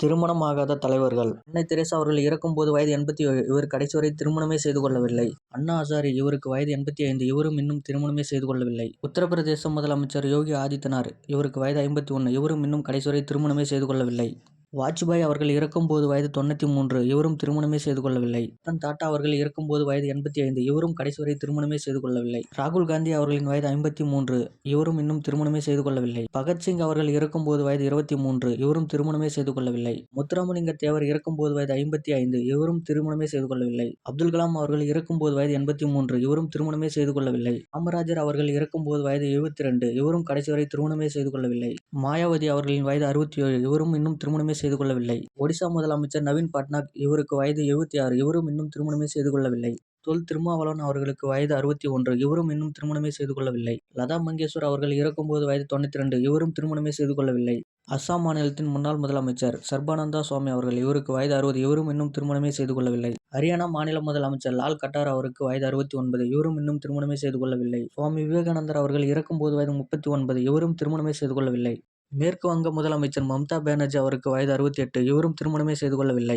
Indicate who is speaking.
Speaker 1: திருமணமாகாத தலைவர்கள்: அன்னை தெரசா அவர்கள் இறக்கும்போது வயது 87. இவர் கடைசி வரை திருமணமே செய்து கொள்ளவில்லை. அண்ணா ஹசாரே இவருக்கு வயது 85. இவரும் இன்னும் திருமணமே செய்து கொள்ளவில்லை. உத்தரப்பிரதேச முதலமைச்சர் யோகி ஆதித்யநாத் இவருக்கு வயது 51. இவரும் இன்னும் கடைசி வரை திருமணமே செய்து கொள்ளவில்லை. வாஜ்பாய் அவர்கள் இறக்கும்போது வயது 93. இவரும் திருமணமே செய்து கொள்ளவில்லை. ரத்தன் டாடா அவர்கள் இறக்கும்போது வயது 85. இவரும் கடைசி வரை திருமணமே செய்து கொள்ளவில்லை. ராகுல் காந்தி அவர்களின் வயது 53. இவரும் இன்னும் திருமணமே செய்து கொள்ளவில்லை. பகத்சிங் அவர்கள் இறக்கும்போது வயது 23. இவரும் திருமணமே செய்து கொள்ளவில்லை. முத்துராமலிங்க தேவர் இறக்கும்போது வயது 55. இவரும் திருமணமே செய்து கொள்ளவில்லை. அப்துல் கலாம் அவர்கள் இறக்கும்போது வயது 83. இவரும் திருமணமே செய்து கொள்ளவில்லை. காமராஜர் அவர்கள் இறக்கும்போது வயது 72. இவரும் கடைசி வரை திருமணமே செய்து கொள்ளவில்லை. மாயாவதி அவர்களின் வயது 67. இவரும் இன்னும் திருமணமே செய்து கொள்ளவில்லை. ஒடிசா முதலமைச்சர் நவீன் பட்நாயக் இவருக்கு வயது 76. இவரும் இன்னும் திருமணமே செய்து கொள்ளவில்லை. தொல் திருமாவளவன் அவர்களுக்கு வயது 61. இவரும் இன்னும் திருமணமே செய்து கொள்ளவில்லை. லதா மங்கேஷ்வர் அவர்கள் இறக்கும்போது வயது 92. இவரும் திருமணமே செய்து கொள்ளவில்லை. அஸ்ஸாம் மாநிலத்தின் முன்னாள் முதலமைச்சர் சர்பானந்தா சுவாமி அவர்கள் இவருக்கு வயது 60. இவரும் இன்னும் திருமணமே செய்து கொள்ளவில்லை. ஹரியானா மாநில முதலமைச்சர் லால் கட்டார் அவருக்கு வயது 69. இவரும் இன்னும் திருமணமே செய்து கொள்ளவில்லை. சுவாமி விவேகானந்தர் அவர்கள் இறக்கும்போது வயது 39. இவரும் திருமணமே செய்து கொள்ளவில்லை. மேற்கு வங்க முதலமைச்சர் மம்தா பானர்ஜி அவருக்கு வயது 68. இவரும் திருமணமே செய்து கொள்ளவில்லை.